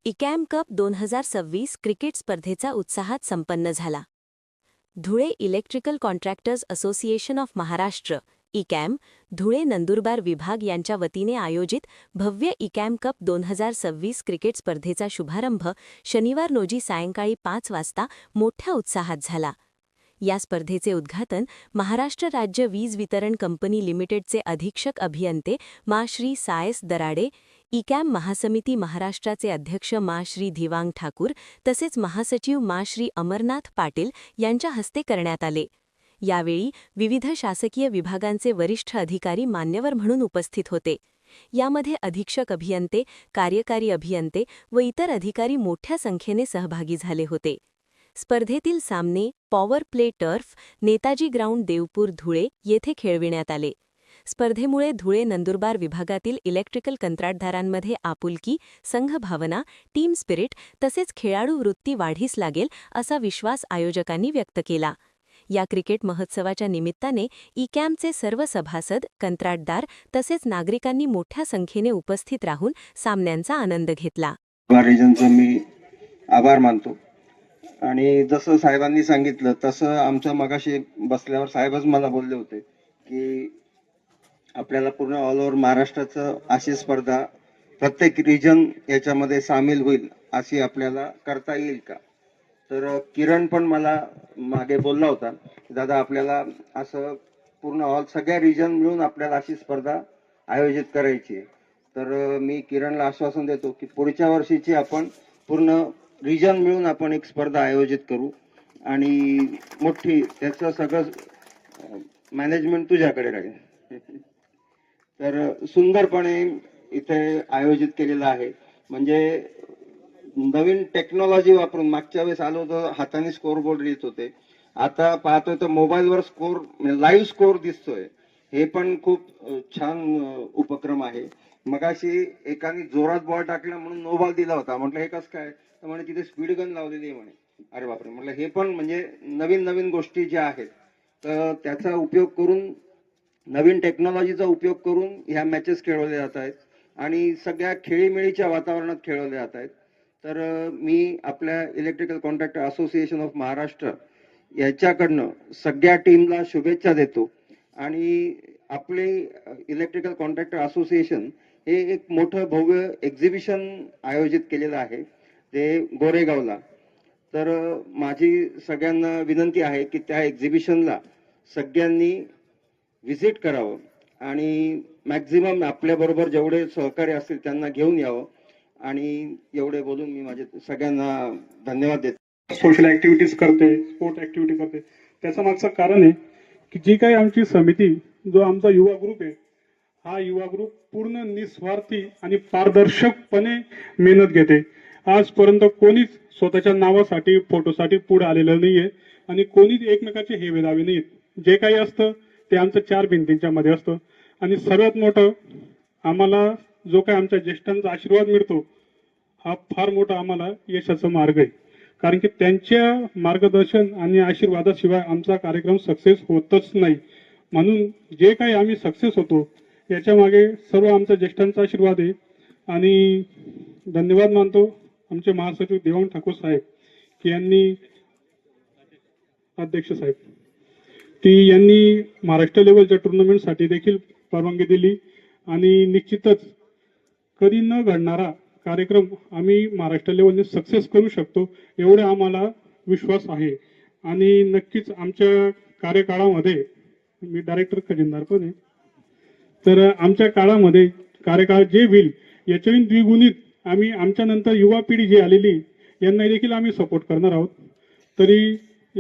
इकॅम cup 2026 cricket स्पर्धेचा उत्साहात संपन्न झाला. Dhule electrical contractors association of Maharashtra ECAM, Dhule Nandurbar विभाग यांच्या वतीने आयोजित भव्य इकॅम कप 2026 क्रिकेट स्पर्धेचा शुभारंभ शनिवार रोजी सायंकाळी 5 वाजता मोठ्या उत्साहात झाला. या स्पर्धेचे उद्घाटन महाराष्ट्र राज्य वीज वितरण कंपनी लिमिटेडचे अधीक्षक अभियंते मा श्री सायस दराडे, इकॅम महासमिती महाराष्ट्राचे अध्यक्ष मा श्री धिवांग ठाकूर तसेच महासचिव मा श्री अमरनाथ पाटील यांच्या हस्ते करण्यात आले. यावेळी विविध शासकीय विभागांचे वरिष्ठ अधिकारी मान्यवर म्हणून उपस्थित होते. यामध्ये अधीक्षक अभियंते, कार्यकारी अभियंते व इतर अधिकारी मोठ्या संख्येने सहभागी झाले होते. स्पर्धेतील सामने power play turf, Netaji ground Deopur Dhule येथे खेळविण्यात आले. स्पर्धेमुळे धुळे नंदुरबार विभागातील इलेक्ट्रिकल कंत्राटदारांमध्ये आपुलकी, संघभावना, टीम स्पिरिट तसेच खेळाडू वृत्ती वाढीस लागेल असा विश्वास आयोजकांनी व्यक्त केला. या क्रिकेट महोत्सवाच्या निमित्ताने इकॅमचे सर्व सभासद, कंत्राटदार तसेच नागरिकांनी मोठ्या संख्येने उपस्थित राहून सामन्यांचा आनंद घेतला. मी आभार मानतो. आणि जसं साहेबांनी सांगितलं तसं आमच्या मगाशी बसल्यावर साहेबच मला बोलले होते की आपल्याला पूर्ण ऑल ओव्हर महाराष्ट्राचं अशी स्पर्धा प्रत्येक रिजन याच्यामध्ये सामील होईल अशी आपल्याला करता येईल का. तर किरण पण मला मागे बोलला होता की दादा आपल्याला असं पूर्ण ऑल सगळ्या रिजन मिळून आपल्याला अशी स्पर्धा आयोजित करायची आहे. तर मी किरणला आश्वासन देतो की पुढच्या वर्षीची आपण पूर्ण रिजन मिळून आपण एक स्पर्धा आयोजित करू आणि मोठी त्याचं सगळं मॅनेजमेंट तुझ्याकडे राहील. तर सुंदरपणे इथे आयोजित केलेलं आहे. म्हणजे नवीन टेक्नॉलॉजी वापरून मागच्या वेळेस आलो तर हाताने स्कोरबोर्ड लिहित होते, आता पाहतोय तर मोबाईलवर स्कोर लाईव्ह स्कोर दिसतोय. हे पण खूप छान उपक्रम आहे. मगाशी एकाने जोरात बॉल टाकला म्हणून नो बॉल दिला होता. म्हटलं हे कसं काय, तर म्हणे तिथे स्पीड गन लावलेली आहे म्हणे. अरे बापरे, म्हटलं हे पण म्हणजे नवीन नवीन गोष्टी ज्या आहेत तर त्याचा उपयोग करून, नवीन टेक्नॉलॉजीचा उपयोग करून ह्या मॅचेस खेळवल्या जात आहेत आणि सगळ्या खेळीमेळीच्या वातावरणात खेळवल्या जात आहेत. तर मी आपल्या electrical contractor association of Maharashtra याच्याकडनं सगळ्या टीमला शुभेच्छा देतो. आणि आपले इलेक्ट्रिकल कॉन्ट्रॅक्टर असोसिएशन हे एक मोठं भव्य एक्झिबिशन आयोजित केलेलं आहे ते गोरेगावला. तर माझी सगळ्यांना विनंती आहे की त्या एक्झिबिशनला सगळ्यांनी व्हिजिट करावं आणि मॅक्झिमम आपल्याबरोबर जेवढे सहकारी असतील त्यांना घेऊन यावं. आणि एवढे बोलून मी माझे सगळ्यांना धन्यवाद देतो. सोशल ऍक्टिव्हिटीज करते, स्पोर्ट ऍक्टिव्हिटी करते, त्याचं मागचं कारण आहे की जी काही आमची समिती, जो आमचा युवा ग्रुप आहे, हा युवा ग्रुप पूर्ण निस्वार्थी आणि पारदर्शकपणे मेहनत घेते. आजपर्यंत कोणीच स्वतःच्या नावासाठी, फोटोसाठी पुढे आलेलं नाहीये आणि कोणीच एकमेकाचे हेवे दावे नाहीत. जे काही असतं ते आमचं 4 भिंतींच्या मध्ये असतं. आणि सर्वात मोठं, आम्हाला जो काही आमच्या ज्येष्ठांचा आशीर्वाद मिळतो हा फार मोठा आम्हाला यशाचा मार्ग आहे. कारण की त्यांच्या मार्गदर्शन आणि आशीर्वादाशिवाय आमचा कार्यक्रम सक्सेस होतच नाही. म्हणून जे काही आम्ही सक्सेस होतो याच्या मागे सर्व आमच्या ज्येष्ठांचा आशीर्वाद आहे. आणि धन्यवाद मानतो आमचे महासचिव धिवांग ठाकूर साहेब की यांनी, अध्यक्ष साहेब यांनी महाराष्ट्र लेवलच्या टुर्नामेंटसाठी देखील परवानगी दिली. आणि निश्चितच कधी न घडणारा कार्यक्रम आम्ही महाराष्ट्र लेवलने सक्सेस करू शकतो एवढा आम्हाला विश्वास आहे. आणि नक्कीच आमच्या कार्यकाळामध्ये, मी डायरेक्टर खजिनदार पण आहे, तर आमच्या काळामध्ये कार्यकाळ जे होईल याच्याहून द्विगुणित आम्ही आमच्या नंतर युवा पिढी जी आलेली यांना देखील आम्ही सपोर्ट करणार आहोत. तरी